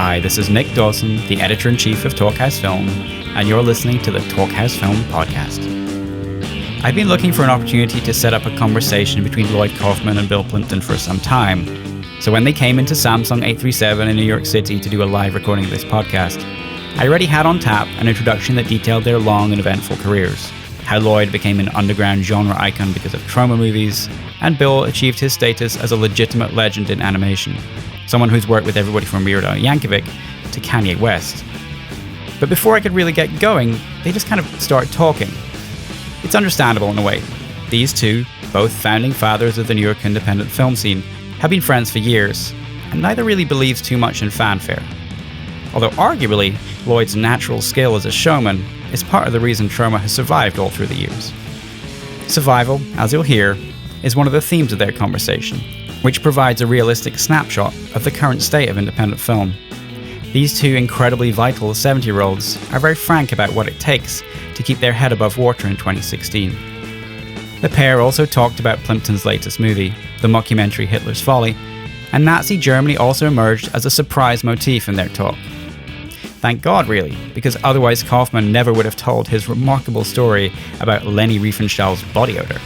Hi, this is Nick Dawson, the editor-in-chief of Talkhouse Film, and you're listening to the Talkhouse Film podcast. I've been looking for an opportunity to set up a conversation between Lloyd Kaufman and Bill Plympton for some time, so when they came into Samsung 837 in New York City to do a live recording of this podcast, I already had on tap an introduction that detailed their long and eventful careers, how Lloyd became an underground genre icon because of trauma movies, and Bill achieved his status as a legitimate legend in animation, someone who's worked with everybody from Weird Al Yankovic to Kanye West. But before I could really get going, they just kind of start talking. It's understandable in a way. These two, both founding fathers of the New York independent film scene, have been friends for years, and neither really believes too much in fanfare. Although arguably, Lloyd's natural skill as a showman is part of the reason Troma has survived all through the years. Survival, as you'll hear, is one of the themes of their conversation, which provides a realistic snapshot of the current state of independent film. These two incredibly vital 70-year-olds are very frank about what it takes to keep their head above water in 2016. The pair also talked about Plympton's latest movie, the mockumentary Hitler's Folly, and Nazi Germany also emerged as a surprise motif in their talk. Thank God, really, because otherwise Kaufman never would have told his remarkable story about Leni Riefenstahl's body odor.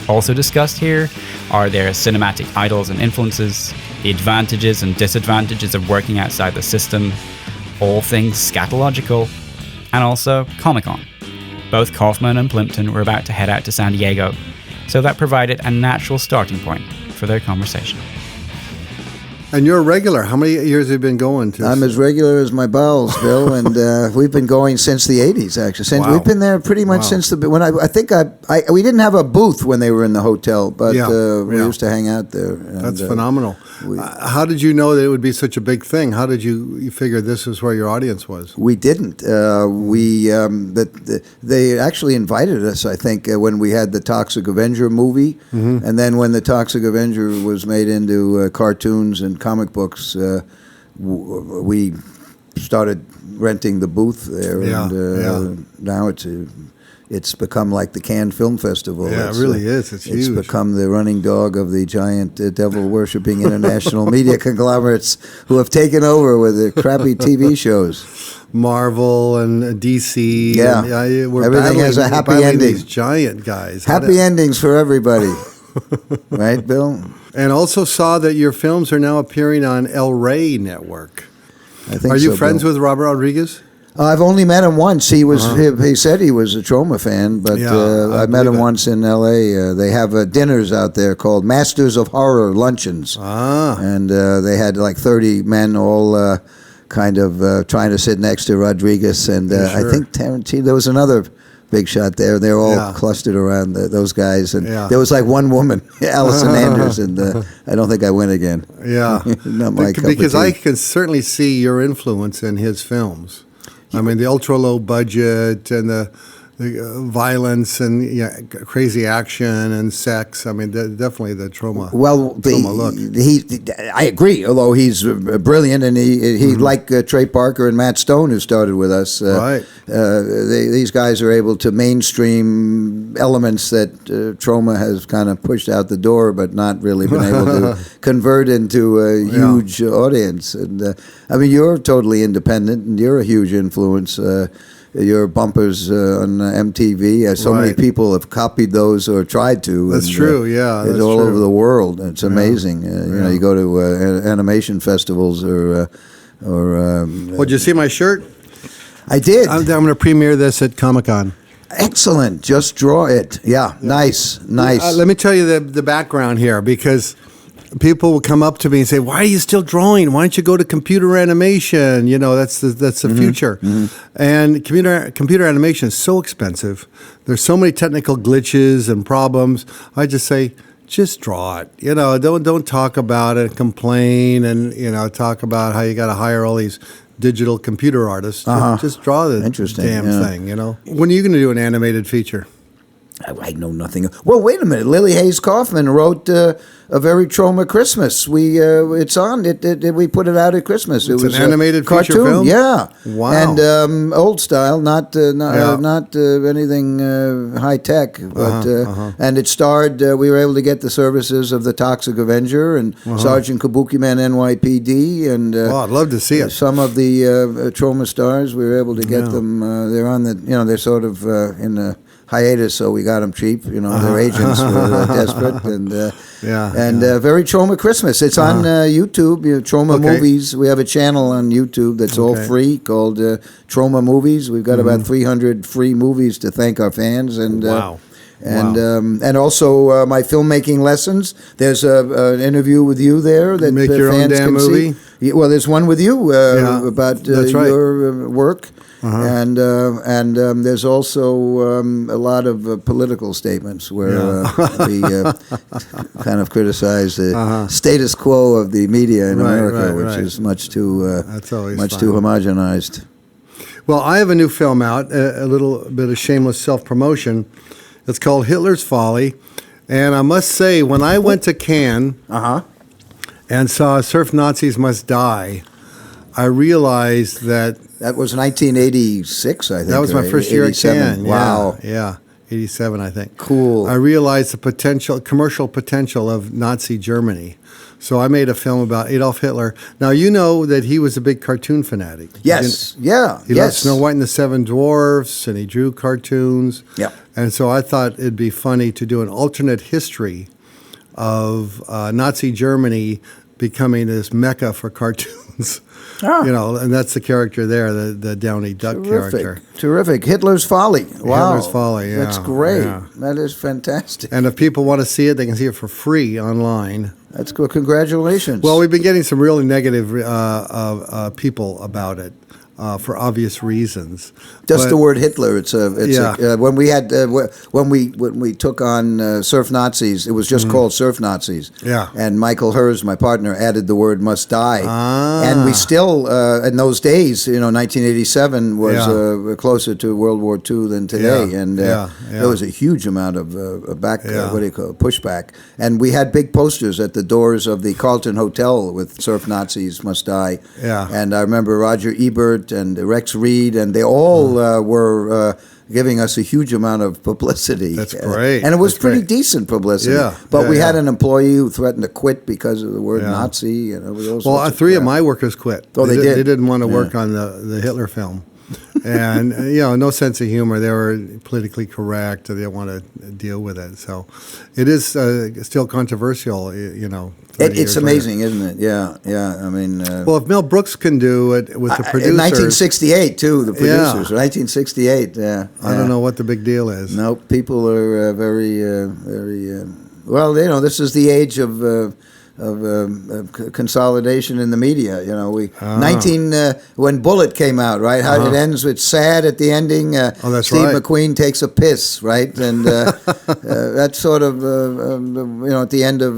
Also discussed here are their cinematic idols and influences, the advantages and disadvantages of working outside the system, all things scatological, and also Comic-Con. Both Kaufman and Plympton were about to head out to San Diego, so that provided a natural starting point for their conversation. And you're a regular. How many years have you been going to? I'm as regular as my bowels, Bill, and we've been going since the '80s. Actually, Wow. we've been there pretty much since when we didn't have a booth when they were in the hotel, but we used to hang out there. And, that's phenomenal. How did you know that it would be such a big thing? How did you figure this is where your audience was? We didn't. They actually invited us, I think, when we had the Toxic Avenger movie, and then when the Toxic Avenger was made into cartoons and comic books, we started renting the booth there, and now it's become like the Cannes Film Festival. Yeah, it really is. It's huge. It's become the running dog of the giant devil-worshipping international media conglomerates who have taken over with the crappy TV shows. Marvel and DC. Yeah, and, everything has a happy ending. These giant guys. Happy endings for everybody. Right, Bill? And also saw that your films are now appearing on El Rey Network. I think Are you so, friends Bill. with Robert Rodriguez? I've only met him once. He was he said he was a Troma fan, but I met him once in L.A. They have dinners out there called Masters of Horror Luncheons. And they had like 30 men all kind of trying to sit next to Rodriguez. And I think Tarantino, there was another big shot there. They were all clustered around those guys. And there was like one woman, Allison Anders, and I don't think I went again. Yeah. Not my cup Because of tea. I can certainly see your influence in his films. I mean, the ultra-low budget and the violence and crazy action and sex. I mean, definitely the Troma. Well, Troma look. I agree. Although he's brilliant, and he like Trey Parker and Matt Stone, who started with us. Right. These guys are able to mainstream elements that Troma has kind of pushed out the door, but not really been able to convert into a huge audience. And I mean, you're totally independent, and you're a huge influence. Your bumpers on MTV. So many people have copied those or tried to. That's true. Yeah, it's all over the world. It's amazing. You know, you go to animation festivals or. Well, did you see my shirt? I did. I'm going to premiere this at Comic-Con. Excellent. Just draw it. Yeah. Nice. Let me tell you the background here, because people will come up to me and say, "Why are you still drawing? Why don't you go to computer animation? You know, that's the future." And computer animation is so expensive. There's so many technical glitches and problems. I just say, just draw it. You know, don't talk about it, complain, and talk about how you got to hire all these digital computer artists. Just draw the damn thing. You know. When are you going to do an animated feature? I know nothing. Well, wait a minute. Lily Hayes Kaufman wrote A Very Trauma Christmas. It's on. We put it out at Christmas. It's it was an animated cartoon. feature film? Yeah. Wow. And old style, not anything high tech. But and it starred. We were able to get the services of the Toxic Avenger and Sergeant Kabuki Man NYPD and. I'd love to see it. Some of the trauma stars. We were able to get them. They're on the. They're sort of in the hiatus, so we got them cheap. Their agents were desperate, and Very Trauma Christmas. It's on YouTube. Trauma Movies. We have a channel on YouTube that's all free called Trauma Movies. We've got about 300 free movies to thank our fans, and wow. And also my filmmaking lessons. There's an interview with you there that Make your fans own damn can movie. see. Well, there's one with you about your work. And there's also a lot of political statements where we kind of criticize the status quo of the media in America, which is much too homogenized. Well, I have a new film out, a little bit of shameless self-promotion. It's called Hitler's Folly, and I must say, when I went to Cannes and saw Surf Nazis Must Die, I realized that... That was 1986, I think. That was my first year at Cannes. Wow. Yeah, 87, I think. Cool. I realized the commercial potential of Nazi Germany. So I made a film about Adolf Hitler. Now, you know that he was a big cartoon fanatic. Yes, He loved Snow White and the Seven Dwarfs, and he drew cartoons. Yeah. And so I thought it'd be funny to do an alternate history of Nazi Germany becoming this mecca for cartoons. And that's the character there, the Downy Duck character. Terrific. Hitler's Folly. Wow. Hitler's Folly, yeah. That's great. Yeah. That is fantastic. And if people want to see it, they can see it for free online. That's good. Congratulations. Well, we've been getting some really negative people about it. For obvious reasons. Just the word Hitler. When we took on Surf Nazis, it was just called Surf Nazis. Yeah. And Michael Hers, my partner, added the word must die. And we still, in those days, 1987 was closer to World War II than today. Yeah. And there was a huge amount of pushback. And we had big posters at the doors of the Carlton Hotel with Surf Nazis Must Die. Yeah. And I remember Roger Ebert and Rex Reed, and they all were giving us a huge amount of publicity. That's great. And it was pretty decent publicity. Yeah. But we had an employee who threatened to quit because of the word Nazi. Well, three of my workers quit. Oh, they did? They didn't want to work on the Hitler film. And, no sense of humor. They were politically correct. They didn't want to deal with it. So it is still controversial, It's amazing, isn't it? Yeah. I mean... well, if Mel Brooks can do it with the producers... In 1968, too, the producers. 1968, yeah. I don't know what the big deal is. No, people are very... well, this is the age of consolidation in the media. When Bullet came out, right? How it ends with sad at the ending. That's Steve right. McQueen takes a piss, right? And that's sort of at the end of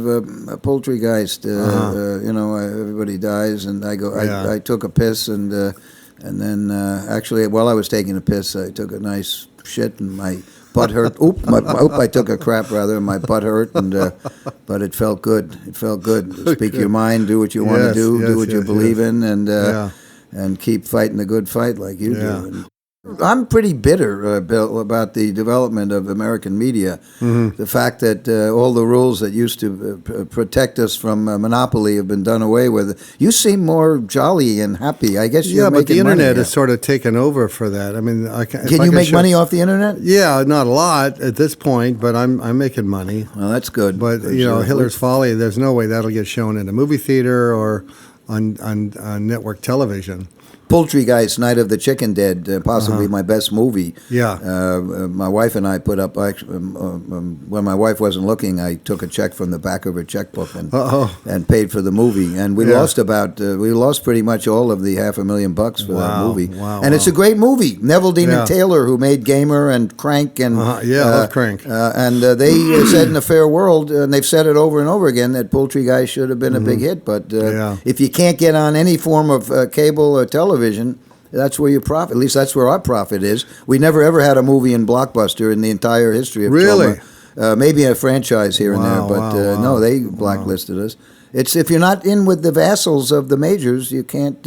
Poultrygeist. Everybody dies, and I took a piss, and then actually while I was taking a piss, I took a nice shit, and my butt hurt. I took a crap rather, and my butt hurt, but it felt good. It felt good. Speak your mind, do what you want to do what you believe in, and keep fighting the good fight like you do. I'm pretty bitter, Bill, about the development of American media. The fact that all the rules that used to protect us from monopoly have been done away with. You seem more jolly and happy. I guess you're making money. Yeah, but the internet has sort of taken over for that. I mean, can you make money off the internet? Yeah, not a lot at this point, but I'm making money. Well, that's good. But Hitler's Folly, there's no way that'll get shown in a movie theater or on network television. Poultrygeist, Night of the Chicken Dead, possibly my best movie. Yeah. My wife and I put up, when my wife wasn't looking, I took a check from the back of her checkbook and paid for the movie. And we lost pretty much all of the $500,000 for that movie. Wow. And it's a great movie. Neville Demon Taylor, who made Gamer and Crank. And, I love Crank. And they said in A Fair World, and they've said it over and over again, that Poultrygeist should have been a big hit. But if you can't get on any form of cable or television, that's where your profit. At least that's where our profit is. We never ever had a movie in Blockbuster in the entire history of Really? Troma. Maybe a franchise here and there, but no, they blacklisted us. It's if you're not in with the vassals of the majors, you can't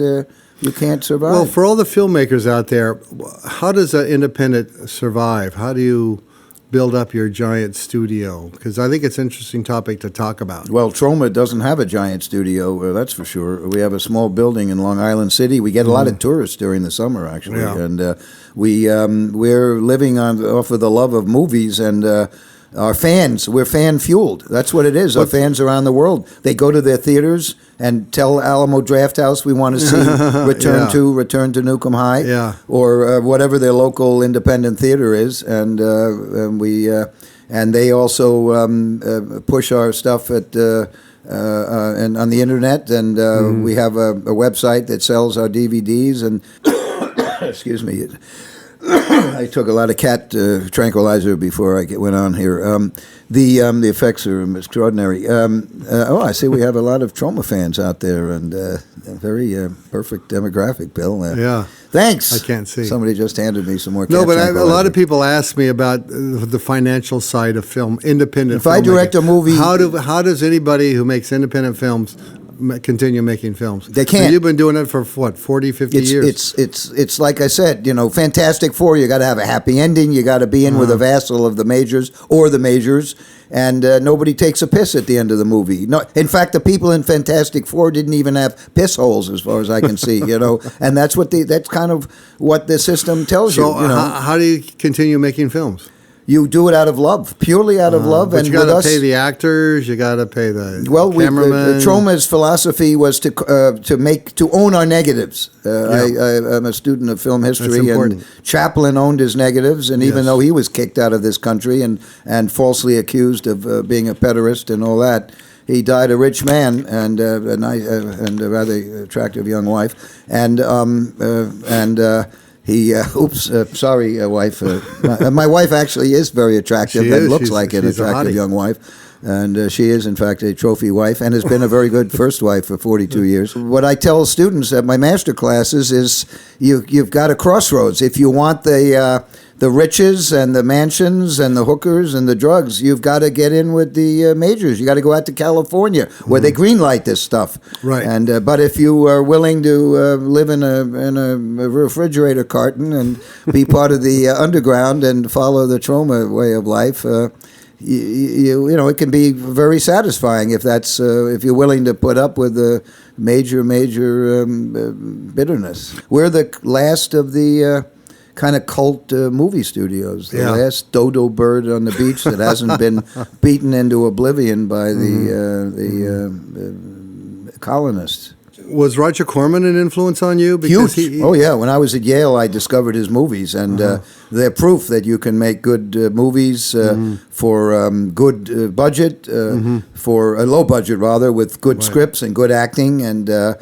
survive. Well, for all the filmmakers out there, how does an independent survive? How do you build up your giant studio? Because I think it's an interesting topic to talk about. Well, Troma doesn't have a giant studio, that's for sure. We have a small building in Long Island City. We get a lot of tourists during the summer, actually, and we're living off of the love of movies and. Our fans, we're fan fueled. That's what it is. Our fans around the world, they go to their theaters and tell Alamo Drafthouse we want to see Return to Newcomb High, or whatever their local independent theater is, and they also push our stuff at. And on the internet, and we have a website that sells our DVDs. And excuse me, I took a lot of cat tranquilizer before I went on here. The effects are extraordinary. I see we have a lot of Troma fans out there, and a very perfect demographic, Bill. Thanks. I can't see. Somebody just handed me some more. No, but a lot of people ask me about the financial side of film, independent. If I direct a movie, how does anybody who makes independent films continue making films? They can't. And you've been doing it for what, 40, 50 years? It's like I said, Fantastic Four, you got to have a happy ending. You got to be in with a vassal of the majors or the majors, and nobody takes a piss at the end of the movie. No, in fact, the people in Fantastic Four didn't even have piss holes, as far as I can see. And that's kind of what the system tells you. So how do you continue making films? You do it out of love, purely out of love. But you got to pay the actors. You got to pay the cameraman. Troma's philosophy was to own our negatives. I'm a student of film history, and Chaplin owned his negatives. And even though he was kicked out of this country and falsely accused of being a pederast and all that, he died a rich man and a rather attractive young wife. Sorry, wife. My wife actually is very attractive and looks like an attractive young wife. And she is, in fact, a trophy wife and has been a very good first wife for 42 years. What I tell students at my master classes is you've got a crossroads. If you want the riches and the mansions and the hookers and the drugs, you've got to get in with the majors. You got to go out to California where they greenlight this stuff. Right. And but if you are willing to live in a refrigerator carton and be part of the underground and follow the Troma way of life, it can be very satisfying if you're willing to put up with the major bitterness. We're the last of the kind of cult movie studios. The last dodo bird on the beach that hasn't been beaten into oblivion by the colonists. Was Roger Corman an influence on you? Because huge. When I was at Yale, I discovered his movies, and they're proof that you can make good movies for good budget, for a low budget rather, with good scripts and good acting, and we're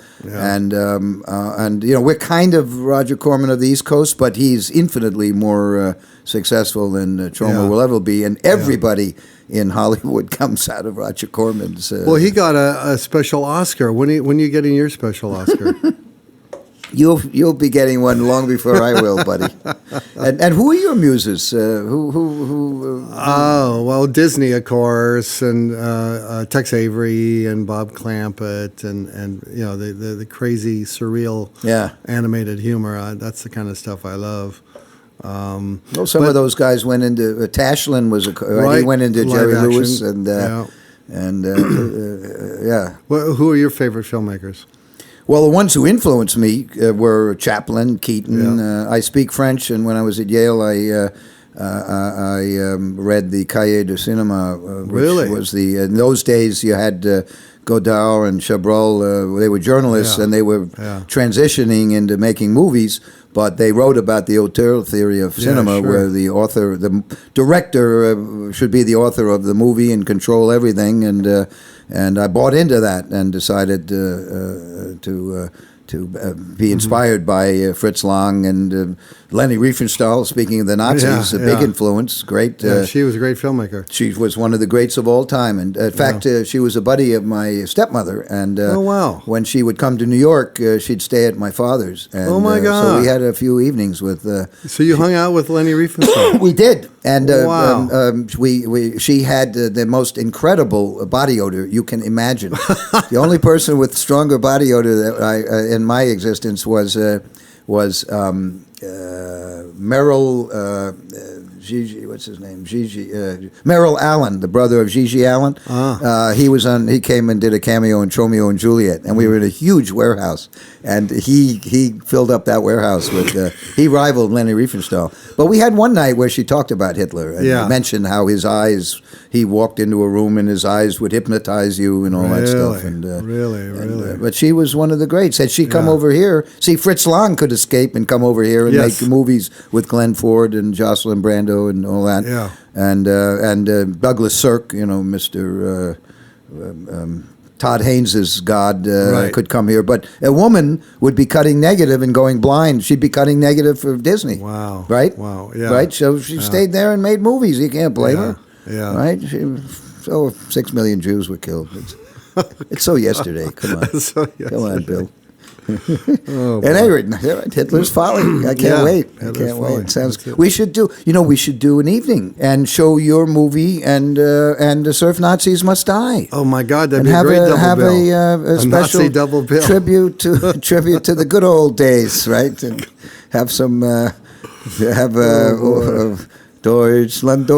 kind of Roger Corman of the East Coast, but he's infinitely more successful than Troma will ever be, and everybody in Hollywood comes out of Roger Corman's. Well, he got a special Oscar. When are you getting your special Oscar? You'll be getting one long before I will, buddy. And who are your muses? Disney, of course, and Tex Avery and Bob Clampett, and the crazy, surreal, animated humor. That's the kind of stuff I love. Some of those guys went into Tashlin was he went into Jerry Lewis and Well, who are your favorite filmmakers? Well, the ones who influenced me were Chaplin, Keaton. I speak French, and when I was at Yale, I read the Cahiers du Cinéma, which was in those days you had Godard and Chabrol. They were journalists, and they were transitioning into making movies. But they wrote about the auteur theory of cinema, where the director should be the author of the movie and control everything. And I bought into that and decided to be inspired by Fritz Lang and Leni Riefenstahl. Speaking of the Nazis, a big influence. Great. She was a great filmmaker. She was one of the greats of all time, and in fact, she was a buddy of my stepmother. And when she would come to New York, she'd stay at my father's. And, oh my God! So we had a few evenings with. So you hung out with Leni Riefenstahl? We did, and she had the most incredible body odor you can imagine. The only person with stronger body odor that in my existence was Merrill. Gigi, what's his name? Merrill Allen, the brother of Gigi Allen. He came and did a cameo in Romeo and Juliet, and we were in a huge warehouse, and he filled up that warehouse with. He rivaled Leni Riefenstahl. But we had one night where she talked about Hitler and mentioned how his eyes. He walked into a room and his eyes would hypnotize you and all that stuff. And really. But she was one of the greats. Had she come over here, see, Fritz Lang could escape and come over here and make movies with Glenn Ford and Jocelyn Brando and all that. Yeah. And Douglas Sirk, Mr. Todd Haynes' God could come here. But a woman would be cutting negative and going blind. She'd be cutting negative for Disney. Wow. Right? Wow. Yeah. Right? So she stayed there and made movies. You can't blame her. Yeah. Right? 6 million Jews were killed. It's so yesterday. Come on. Come on, Bill. And anyway, Hitler's Folly. I can't wait. I can't wait. We should do an evening and show your movie and Surf Nazis Must Die. Oh my God, that'd be a great double bill. Have a special Nazi double bill. tribute to the good old days, right? And have some Deutschland,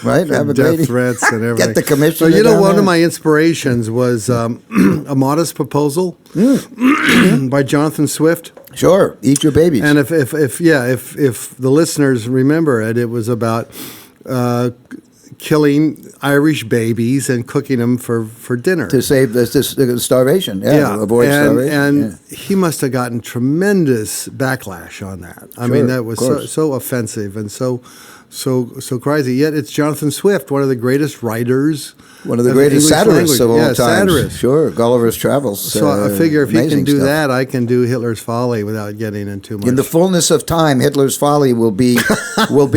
right? Have a death threats and everything. Get the commission. So, one of my inspirations was A Modest Proposal by Jonathan Swift. Sure, Eat Your Babies. And if the listeners remember it, it was about killing Irish babies and cooking them for dinner to save the starvation. Avoid starvation. And he must have gotten tremendous backlash on that. I mean, that was so offensive and so crazy. Yet it's Jonathan Swift, one of the greatest writers, one of the greatest satirists of all time. Satirist. Sure, Gulliver's Travels. So I figure if he can do stuff. that, I can do Hitler's Folly without getting into too much. In the fullness of time, Hitler's Folly will be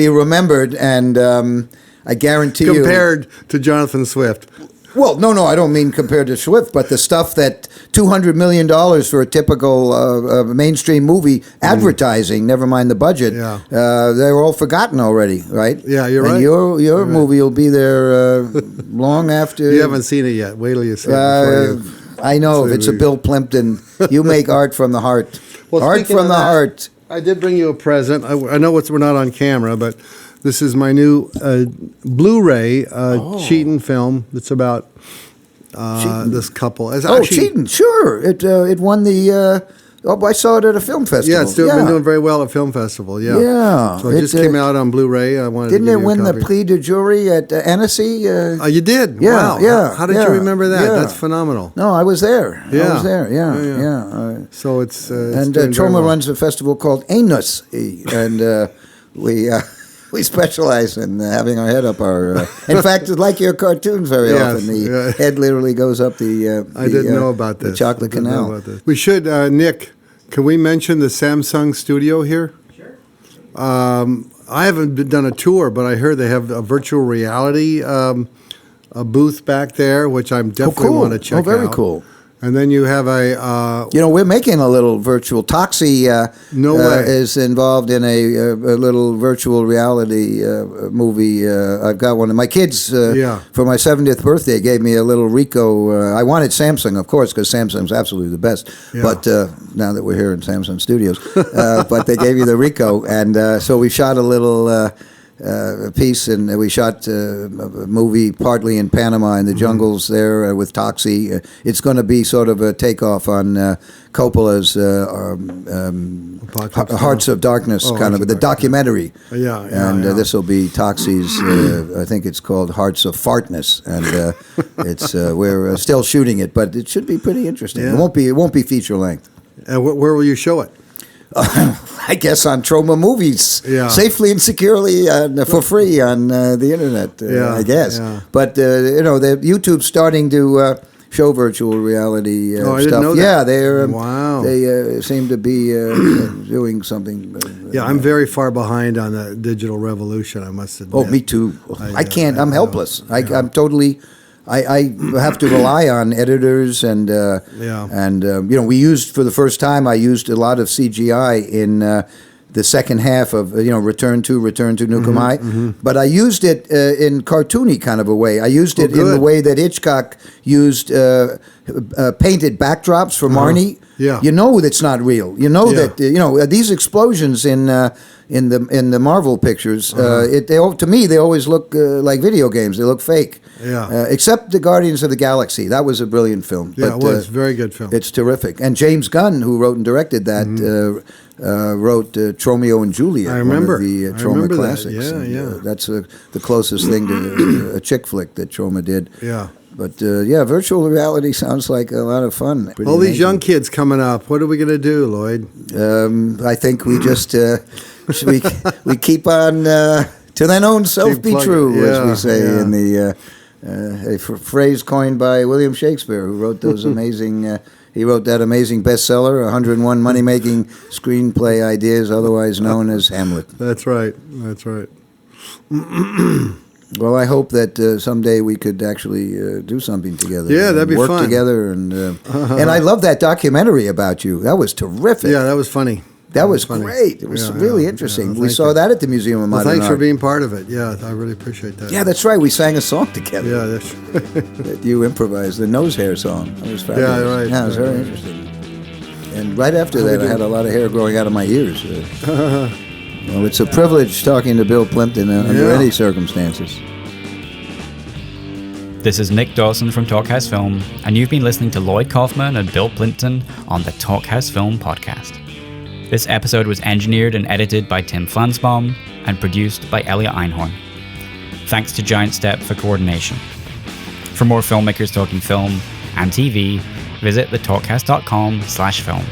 remembered and. I guarantee compared to Jonathan Swift. Well, no, I don't mean compared to Swift, but the stuff that $200 million for a typical mainstream movie advertising, never mind the budget, they're all forgotten already, right? Yeah, you're right. And your movie will be there long after. You haven't seen it yet. Wait till you see it. I know. It's a Bill Plympton. You make art from the heart. Art from the heart. I did bring you a present. I know we're not on camera, but this is my new Blu-ray Cheatin' film. It's about this couple. Cheatin', sure. It won the. I saw it at a film festival. Yeah, it's been doing very well at film festival. Yeah. So it just came out on Blu-ray. I wanted. Didn't to it win the Prix de Jury at Annecy? You did. Yeah. Wow. Yeah. How did you remember that? That's phenomenal. No, I was there. Yeah. I was there. Yeah. So it's and Troma runs a festival called Anus, and we specialize in having our head up our. In fact, like your cartoons, very often the head literally goes up the. I didn't know about this. The chocolate canal. We should, Nick. Can we mention the Samsung studio here? Sure. I haven't done a tour, but I heard they have a virtual reality a booth back there, which I definitely want to check out. Very cool. And then you have a... we're making a little virtual... Toxie is involved in a little virtual reality movie. I've got one of my kids, for my 70th birthday, gave me a little Ricoh. I wanted Samsung, of course, because Samsung's absolutely the best. Yeah. But now that we're here in Samsung Studios. But they gave you the Ricoh. And so we shot a little... piece, and we shot a movie partly in Panama in the jungles there with Toxie. It's going to be sort of a takeoff on Coppola's Hearts of Darkness, kind of the documentary. And this will be Toxie's. I think it's called Hearts of Fartness, and it's we're still shooting it, but it should be pretty interesting. Yeah. It won't be feature length. Where will you show it? I guess on Troma Movies, safely and securely for free on the internet. I guess, but YouTube's starting to show virtual reality I stuff. didn't know that. Yeah, they're Wow. They seem to be doing something. Yeah, I'm very far behind on the digital revolution, I must admit. Oh, me too. I can't. I'm helpless. I'm totally. I have to rely on editors and we used for the first time. I used a lot of CGI in the second half of Return to Nukem High, but I used it in cartoony kind of a way. I used it in the way that Hitchcock used painted backdrops for Marnie. Yeah. You know that's not real. You know that these explosions in the Marvel pictures. To me they always look like video games. They look fake. Yeah. Except the Guardians of the Galaxy. That was a brilliant film. Yeah, it was very good film. It's terrific. And James Gunn, who wrote and directed that, wrote Tromeo and Juliet. I remember. One of the Troma classics. That. Yeah, and, that's the closest thing to a chick flick that Troma did. Yeah. But virtual reality sounds like a lot of fun. Pretty All these amazing. young kids coming up. What are we going to do, Lloyd? I think we just we keep on to thine own self be true, as we say in the a phrase coined by William Shakespeare, who wrote those amazing. He wrote that amazing bestseller, 101 money-making screenplay ideas, otherwise known as Hamlet. That's right. That's right. Well, I hope that someday we could actually do something together. Yeah, that'd be work fun. together, and I love that documentary about you. That was terrific. Yeah, that was funny. That was funny. great. It was really interesting. We saw that at the Museum of Modern Thanks Art. for being part of it. Yeah, I really appreciate that. Yeah, that's right. We sang a song together. Yeah, that's that you improvised, the nose hair song. That was fabulous. Yeah, right. Yeah, it was very interesting. And right after that, I had a lot of hair growing out of my ears. Well, it's a privilege talking to Bill Plympton under any circumstances. This is Nick Dawson from Talkhouse Film, and you've been listening to Lloyd Kaufman and Bill Plympton on the Talkhouse Film podcast. This episode was engineered and edited by Tim Flansbaum and produced by Elia Einhorn. Thanks to Giant Step for coordination. For more filmmakers talking film and TV, visit thetalkhouse.com/film.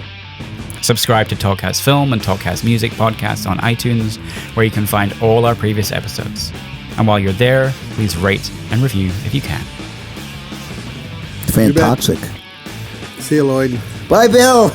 Subscribe to Talkhouse Film and Talkhouse Music podcasts on iTunes, where you can find all our previous episodes. And while you're there, please rate and review if you can. Fantastic. See you, Lloyd. Bye, Bill.